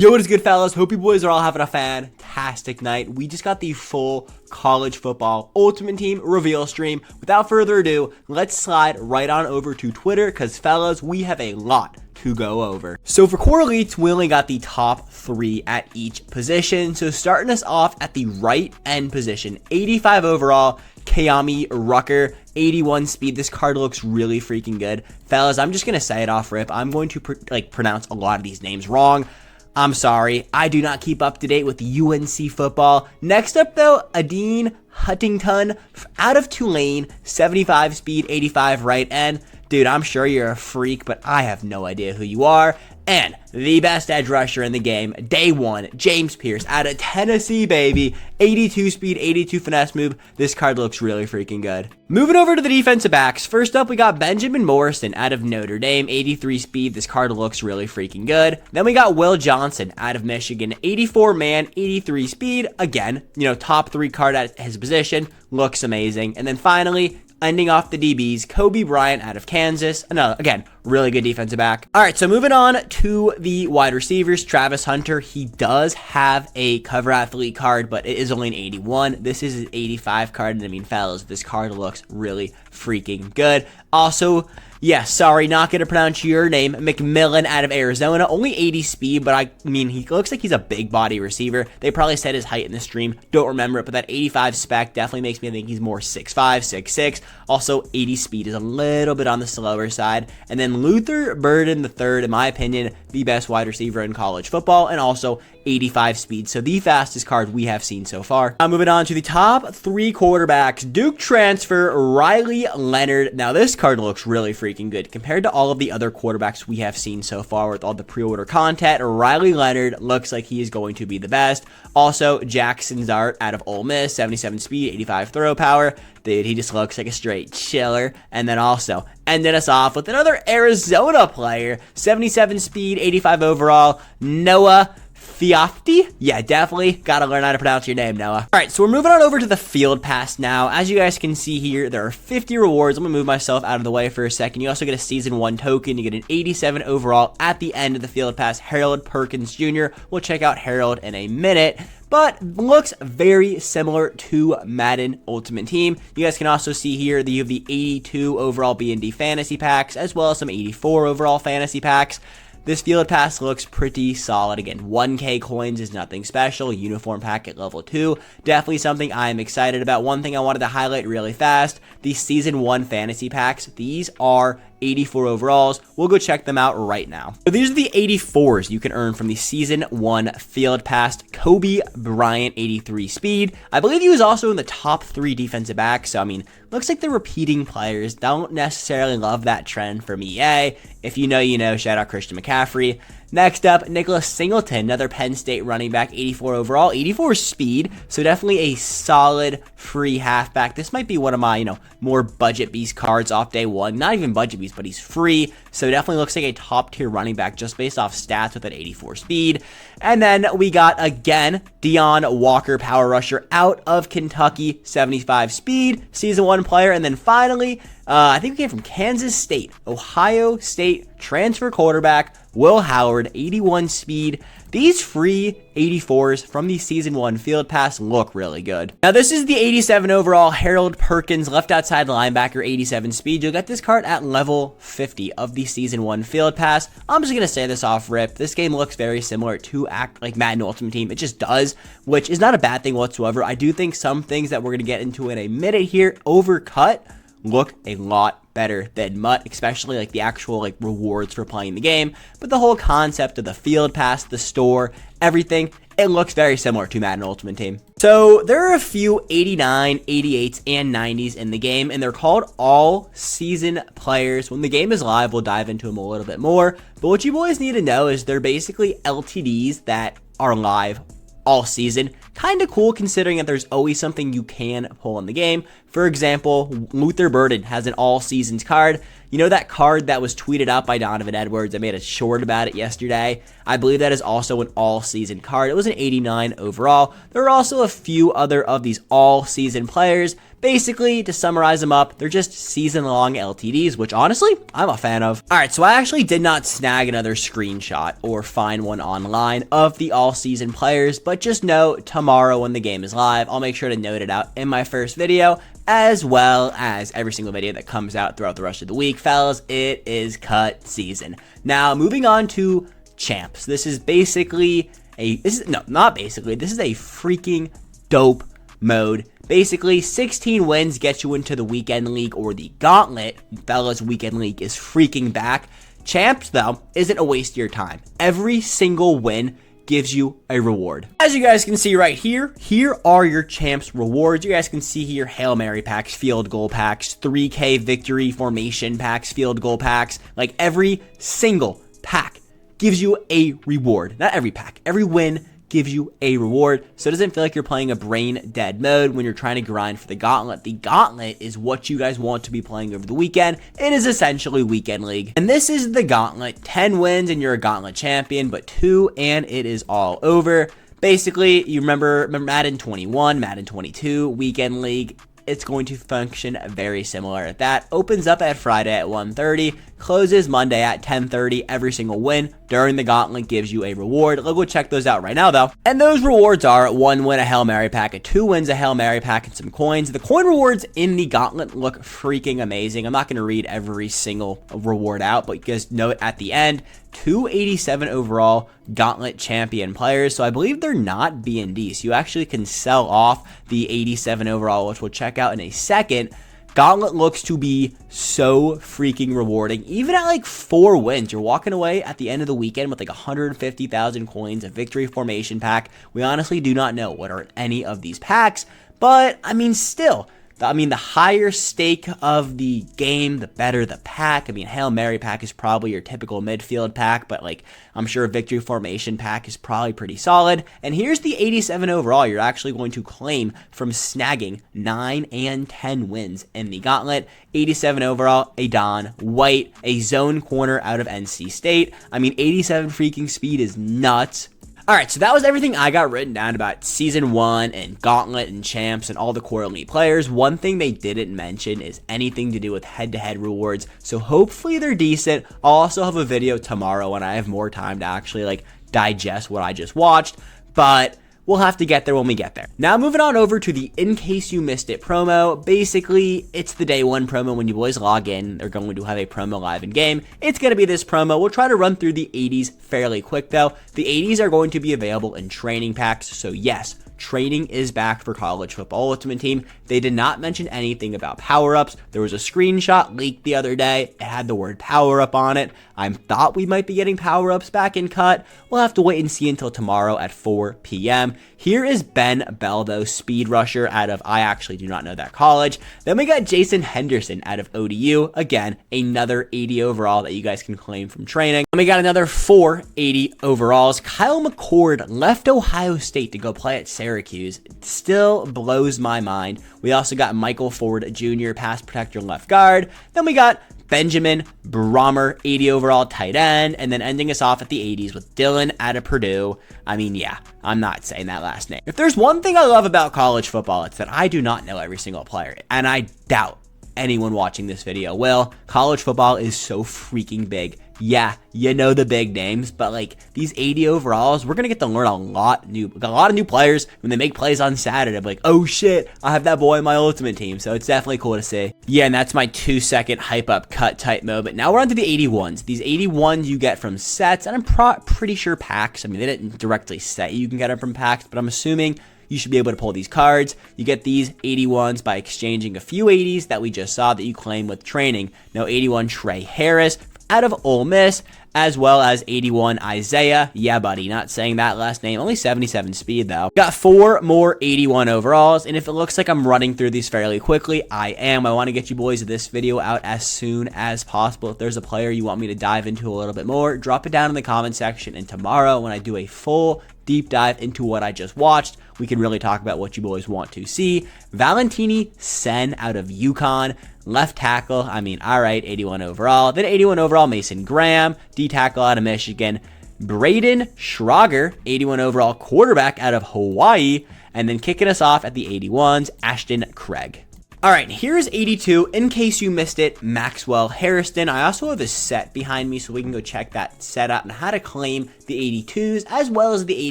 Yo, what is good, fellas? Hope you boys are all having a fantastic night. We just got the full college football ultimate team reveal stream. Without further ado, let's slide right on over to Twitter because, fellas, we have a lot to go over. So for core elites, we only got the top 3 at each position. So starting us off at the right end position, 85 overall, Kayami Rucker, 81 speed. This card looks really freaking good. Fellas, I'm just going to say it off rip. I'm going to pronounce a lot of these names wrong. I'm sorry, I do not keep up to date with UNC football. Next up, though, Adine Huntington out of Tulane, 75 speed, 85 right end. Dude, I'm sure you're a freak, but I have no idea who you are. And the best edge rusher in the game, day one, James Pierce out of Tennessee, baby. 82 speed, 82 finesse move. This card looks really freaking good. Moving over to the defensive backs. First up, we got Benjamin Morrison out of Notre Dame, 83 speed. This card looks really freaking good. Then we got Will Johnson out of Michigan, 84 man, 83 speed. Again, top 3 card at his position. Looks amazing. And then finally, ending off the DBs, Kobe Bryant out of Kansas. Again, really good defensive back. All right, so moving on to the wide receivers, Travis Hunter. He does have a cover athlete card, but it is only an 81. This is an 85 card, and I mean, fellas, this card looks really freaking good. Also, yes, sorry, not going to pronounce your name. McMillan out of Arizona. Only 80 speed, but I mean, he looks like he's a big body receiver. They probably said his height in the stream. Don't remember it, but that 85 spec definitely makes me think he's more 6'5", 6'6". Also, 80 speed is a little bit on the slower side. And then Luther Burden III, in my opinion, the best wide receiver in college football, and also 85 speed. So the fastest card we have seen so far. Now moving on to the top 3 quarterbacks. Duke transfer, Riley Leonard. Now this card looks really freaking good compared to all of the other quarterbacks we have seen so far with all the pre-order content. Riley Leonard looks like he is going to be the best. Also, Jackson Dart out of Ole Miss, 77 speed, 85 throw power. Dude, he just looks like a straight chiller. And then also ended us off with another Arizona player, 77 speed, 85 overall, Noah Fiofty? Yeah, definitely. Gotta learn how to pronounce your name, Noah. All right, so we're moving on over to the field pass now. As you guys can see here, there are 50 rewards. I'm gonna move myself out of the way for a second. You also get a season 1 token. You get an 87 overall at the end of the field pass. Harold Perkins Jr. We'll check out Harold in a minute, but looks very similar to Madden Ultimate Team. You guys can also see here that you have the 82 overall B&D fantasy packs, as well as some 84 overall fantasy packs. This field pass looks pretty solid. Again, 1K coins is nothing special. Uniform pack at level 2. Definitely something I am excited about. One thing I wanted to highlight really fast, the Season 1 fantasy packs. These are 84 overalls. We'll go check them out right now. So these are the 84s you can earn from the Season 1 Field Pass. Kobe Bryant, 83 speed. I believe he was also in the top 3 defensive backs. So, I mean, looks like the repeating players. Don't necessarily love that trend from EA. If you know, you know. Shout out Christian McCaffrey. Next up, Nicholas Singleton, another Penn State running back, 84 overall, 84 speed, so definitely a solid free halfback. This might be one of my, more budget beast cards off day one. Not even budget beast, but he's free, so definitely looks like a top tier running back just based off stats with that 84 speed. And then we got, again, Deion Walker, power rusher out of Kentucky, 75 speed, season 1 player. And then finally, I think we came from Kansas State, Ohio State transfer quarterback, Will Howard, 81 speed. These free 84s from the Season 1 Field Pass look really good. Now, this is the 87 overall Harold Perkins, left outside linebacker, 87 speed. You'll get this card at level 50 of the Season 1 Field Pass. I'm just going to say this off rip. This game looks very similar to Madden Ultimate Team. It just does, which is not a bad thing whatsoever. I do think some things that we're going to get into in a minute here, Overcut, look a lot better than MUT, especially like the actual rewards for playing the game. But the whole concept of the field pass, the store, everything, it looks very similar to Madden Ultimate Team. So there are a few 89, 88s, and 90s in the game, and they're called all season players. When the game is live, we'll dive into them a little bit more. But what you boys need to know is they're basically LTDs that are live all season. Kind of cool considering that there's always something you can pull in the game. For example, Luther Burden has an all seasons card. You know that card that was tweeted out by Donovan Edwards? I made a short about it yesterday. I believe that is also an all-season card. It was an 89 overall. There are also a few other of these all-season players. Basically, to summarize them up, they're just season-long LTDs, which honestly, I'm a fan of. Alright, so I actually did not snag another screenshot or find one online of the all-season players, but just know tomorrow when the game is live, I'll make sure to note it out in my first video, as well as every single video that comes out throughout the rest of the week. Fellas, it is cut season. Now, moving on to champs. This is basically this is a freaking dope mode. Basically, 16 wins get you into the Weekend League or the Gauntlet. Fellas, Weekend League is freaking back. Champs, though, isn't a waste of your time. Every single win gives you a reward. As you guys can see right here, here are your champs rewards. You guys can see here Hail Mary packs, field goal packs, 3K victory formation packs, field goal packs. Like every single pack gives you a reward. Not every pack, every win gives you a reward, so it doesn't feel like you're playing a brain dead mode when you're trying to grind for the Gauntlet. The Gauntlet is what you guys want to be playing over the weekend. It is essentially Weekend League, and this is the Gauntlet. 10 wins and you're a Gauntlet champion, but 2 and it is all over. Basically, you remember Madden 21, Madden 22, Weekend League. It's going to function very similar. That opens up at Friday at 1:30, closes Monday at 10:30. Every single win during the Gauntlet gives you a reward. Let's go check those out right now, though. And those rewards are 1 win, a Hail Mary pack, a 2 wins, a Hail Mary pack, and some coins. The coin rewards in the Gauntlet look freaking amazing. I'm not going to read every single reward out, but you guys note at the end, 287 overall Gauntlet champion players. So I believe they're not B&D. So you actually can sell off the 87 overall, which we'll check out in a second. Gauntlet looks to be so freaking rewarding. Even at like 4 wins, you're walking away at the end of the weekend with like 150,000 coins, a victory formation pack. We honestly do not know what are any of these packs, but I mean, still, the higher stake of the game, the better the pack. I mean, Hail Mary pack is probably your typical midfield pack, but like, I'm sure a victory formation pack is probably pretty solid. And here's the 87 overall you're actually going to claim from snagging 9 and 10 wins in the Gauntlet. 87 overall, a Don White, a zone corner out of NC State. I mean, 87 freaking speed is nuts. Alright, so that was everything I got written down about Season 1 and Gauntlet and Champs and all the core elite players. One thing they didn't mention is anything to do with head-to-head rewards, so hopefully they're decent. I'll also have a video tomorrow when I have more time to actually like digest what I just watched, but we'll have to get there when we get there. Now moving on over to the In Case You Missed It promo. Basically, it's the day 1 promo. When you boys log in, they're going to have a promo live in game. It's going to be this promo. We'll try to run through the 80s fairly quick though. The 80s are going to be available in training packs, so yes, training is back for College Football Ultimate Team. They did not mention anything about power-ups. There was a screenshot leaked the other day. It had the word power-up on it. I thought we might be getting power-ups back in cut. We'll have to wait and see until tomorrow at 4 p.m. Here is Ben Bell, though, speed rusher out of, I actually do not know that college. Then we got Jason Henderson out of ODU. Again, another 80 overall that you guys can claim from training. And we got another 4 80 overalls. Kyle McCord left Ohio State to go play at Syracuse. It still blows my mind. We also got Michael Ford Jr., pass protector left guard. Then we got Benjamin Brommer, 80 overall tight end, and then ending us off at the 80s with Dylan out of Purdue. I mean, yeah, I'm not saying that last name. If there's one thing I love about college football, it's that I do not know every single player, and I doubt anyone watching this video will. College football is so freaking big. Yeah, you know the big names, but like these 80 overalls, we're gonna get to learn a lot of new players when they make plays on Saturday. I'm like, oh shit, I have that boy in my ultimate team, so it's definitely cool to see. Yeah, and that's my 2-second hype up cut type moment. Now we're on to the 81s. These 81s you get from sets, and I'm pretty sure packs. I mean, they didn't directly say you can get them from packs, but I'm assuming you should be able to pull these cards. You get these 81s by exchanging a few 80s that we just saw that you claim with training. Now 81 Trey Harris out of Ole Miss, as well as 81 Isaiah. Yeah, buddy, not saying that last name. Only 77 speed, though. Got 4 more 81 overalls, and if it looks like I'm running through these fairly quickly, I am. I want to get you boys this video out as soon as possible. If there's a player you want me to dive into a little bit more, drop it down in the comment section, and tomorrow when I do a full deep dive into what I just watched, we can really talk about what you boys want to see. Valentini Sen out of UConn, left tackle. I mean, all right, 81 overall. Then 81 overall, Mason Graham, D tackle out of Michigan. Braden Schrager, 81 overall quarterback out of Hawaii. And then kicking us off at the 81s, Ashton Craig. All right, here's 82. In case you missed it, Maxwell Harrison. I also have a set behind me, so we can go check that set out and how to claim the 82s, as well as the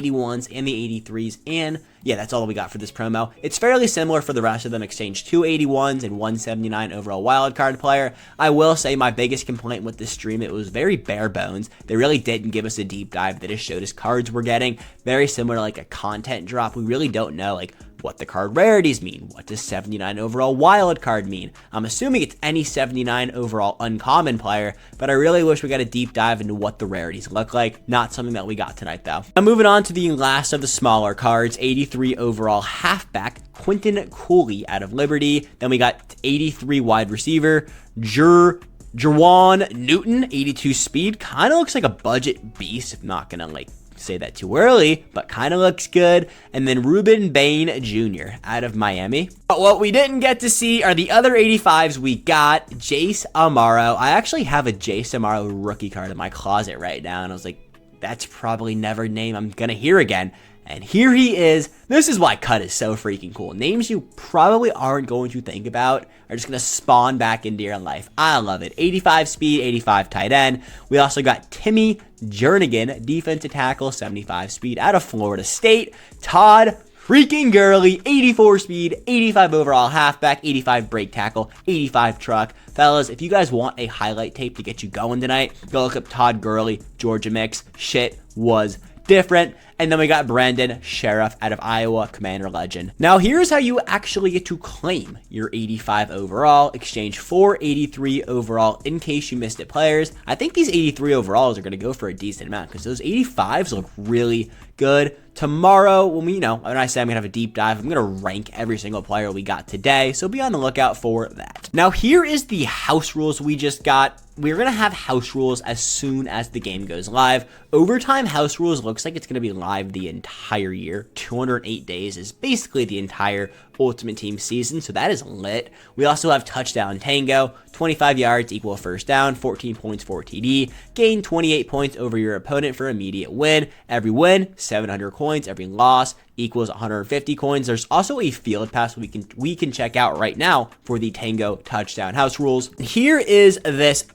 81s and the 83s. And yeah, that's all we got for this promo. It's fairly similar for the rest of them. Exchange 2 81s and 179 overall wildcard player. I will say my biggest complaint with this stream, it was very bare bones. They really didn't give us a deep dive. They just showed us cards we're getting. Very similar to like a content drop. We really don't know like what the card rarities mean. What does 79 overall wild card mean? I'm assuming it's any 79 overall uncommon player, but I really wish we got a deep dive into what the rarities look like. Not something that we got tonight though. Now moving on to the last of the smaller cards, 83 overall halfback, Quinton Cooley out of Liberty. Then we got 83 wide receiver, Jerwan Newton, 82 speed. Kind of looks like a budget beast, if not gonna like say that too early, but kind of looks good. And then Ruben Bain Jr. out of Miami. But what we didn't get to see are the other 85s we got. Jace Amaro. I actually have a Jace Amaro rookie card in my closet right now, and I was like, that's probably never a name I'm gonna hear again. And here he is. This is why Cut is so freaking cool. Names you probably aren't going to think about are just going to spawn back into your life. I love it. 85 speed, 85 tight end. We also got Timmy Jernigan, defensive tackle, 75 speed out of Florida State. Todd freaking Gurley, 84 speed, 85 overall halfback, 85 break tackle, 85 truck. Fellas, if you guys want a highlight tape to get you going tonight, go look up Todd Gurley, Georgia mix. Shit was different. And then we got Brandon Sheriff out of Iowa, Commander Legend. Now here's how you actually get to claim your 85 overall, exchange 483 overall in case you missed it players. I think these 83 overalls are going to go for a decent amount because those 85s look really good. Tomorrow, when I say I'm going to have a deep dive, I'm going to rank every single player we got today, so be on the lookout for that. Now, here is the house rules we just got. We're going to have house rules as soon as the game goes live. Overtime house rules looks like it's going to be live the entire year. 208 days is basically the entire Ultimate Team season, so that is lit. We also have touchdown tango, 25 yards equal first down, 14 points for TD, gain 28 points over your opponent for immediate win. Every win, 700 coins. Every loss equals 150 coins. There's also a field pass we can check out right now for the tango touchdown house rules. Here is this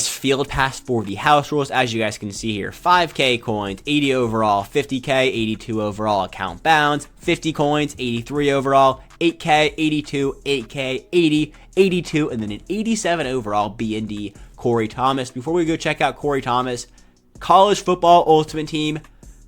field pass for the house rules. As you guys can see here, 5k coins, 80 overall, 50k, 82 overall account bounds, 50 coins, 83 overall, 8k, 82, 8k, 80, 82, and then an 87 overall B&D Corey Thomas. Before we go check out Corey Thomas, College Football Ultimate Team.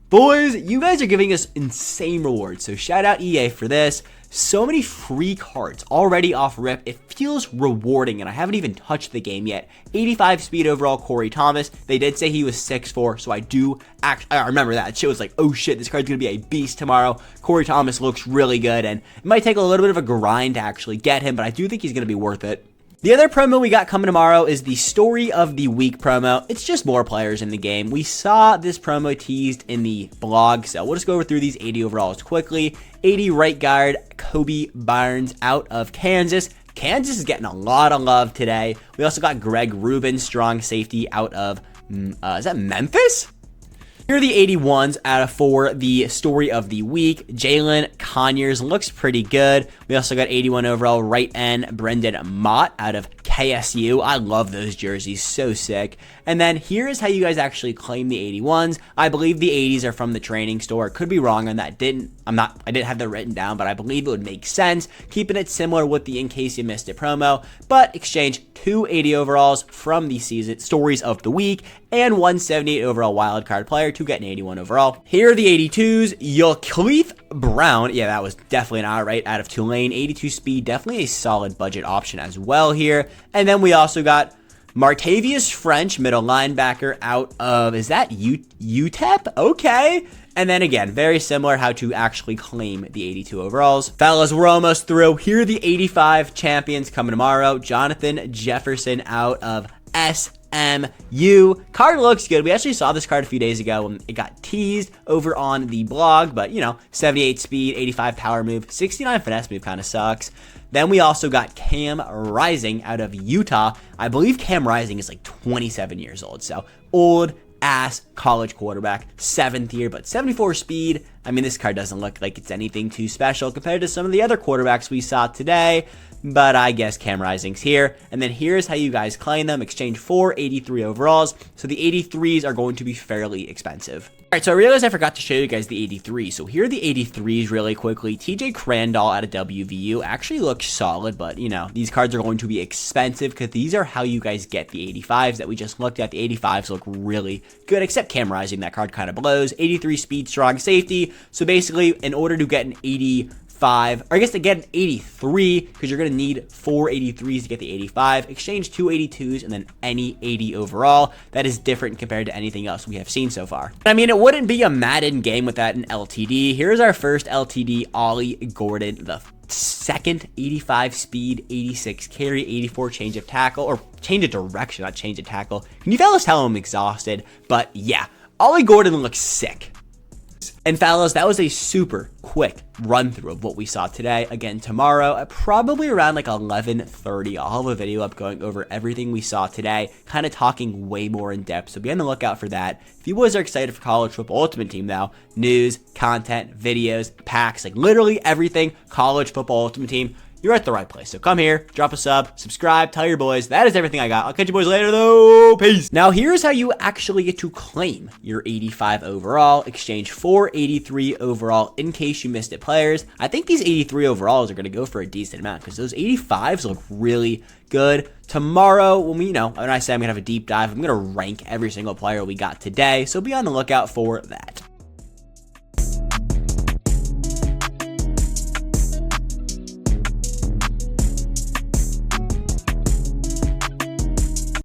Boys, you guys are giving us insane rewards, so shout out EA for this. So many free cards already off rip. It feels rewarding, and I haven't even touched the game yet. 85 speed overall Corey Thomas. They did say he was 6'4", so I remember that. Shit was like, oh shit, this card's going to be a beast tomorrow. Corey Thomas looks really good, and it might take a little bit of a grind to actually get him, but I do think he's going to be worth it. The other promo we got coming tomorrow is the Story of the Week promo. It's just more players in the game. We saw this promo teased in the blog, so we'll just go through these 80 overalls quickly. 80 right guard, Kobe Barnes out of Kansas. Kansas is getting a lot of love today. We also got Greg Rubin, strong safety out of, is that Memphis? Here are the 81s for the Story of the Week. Jalen Conyers looks pretty good. We also got 81 overall right end, Brendan Mott out of KSU. I love those jerseys, so sick. And then here is how you guys actually claim the 81s. I believe the 80s are from the training store. Could be wrong on that. I didn't have that written down, but I believe it would make sense. Keeping it similar with the In Case You Missed It promo, but exchange 2 80 overalls from the season Stories of the Week and 178 overall wildcard player to get an 81 overall. Here are the 82s. Yulkeith Brown. Yeah, that was definitely an outright out of Tulane. 82 speed, definitely a solid budget option as well here. And then we also got Martavius French, middle linebacker out of, is that UTEP? Okay. And then again, very similar how to actually claim the 82 overalls. Fellas, we're almost through. Here are the 85 champions coming tomorrow. Jonathan Jefferson out of SM MU. Card looks good. We actually saw this card a few days ago when it got teased over on the blog, but 78 speed, 85 power move, 69 finesse move kind of sucks. Then we also got Cam Rising out of Utah. I believe Cam Rising is like 27 years old, so old ass college quarterback, 7th year, but 74 speed. I mean, this card doesn't look like it's anything too special compared to some of the other quarterbacks we saw today, but I guess Cam Rising's here. And then here's how you guys claim them. Exchange 4 83 overalls. So the 83s are going to be fairly expensive. All right, so I realized I forgot to show you guys the 83. So here are the 83s really quickly. TJ Crandall out of WVU actually looks solid, but these cards are going to be expensive because these are how you guys get the 85s that we just looked at. The 85s look really good, except Cam Rising. That card kind of blows. 83 speed, strong safety. So basically, in order to get an 85, or I guess to get an 83, because you're going to need 4 83s to get the 85, exchange 2 82s and then any 80 overall. That is different compared to anything else we have seen so far. I mean, it wouldn't be a Madden game without an LTD. Here's our first LTD, Ollie Gordon, the second, 85 speed, 86 carry, 84 change of tackle, or change of direction, not change of tackle. Can you fellas tell I'm exhausted? But yeah, Ollie Gordon looks sick. And fellas, that was a super quick run through of what we saw today. Again, tomorrow, probably around like 11:30, I'll have a video up going over everything we saw today, kind of talking way more in depth. So be on the lookout for that. If you boys are excited for College Football Ultimate Team now, news, content, videos, packs, like literally everything College Football Ultimate Team, you're at the right place. So come here, drop a sub, subscribe, tell your boys. That is everything I got. I'll catch you boys later though. Peace. Now here's how you actually get to claim your 85 overall. Exchange 4 83 overall in case you missed it, players. I think these 83 overalls are going to go for a decent amount because those 85s look really good. Tomorrow, when when I say I'm going to have a deep dive, I'm going to rank every single player we got today. So be on the lookout for that.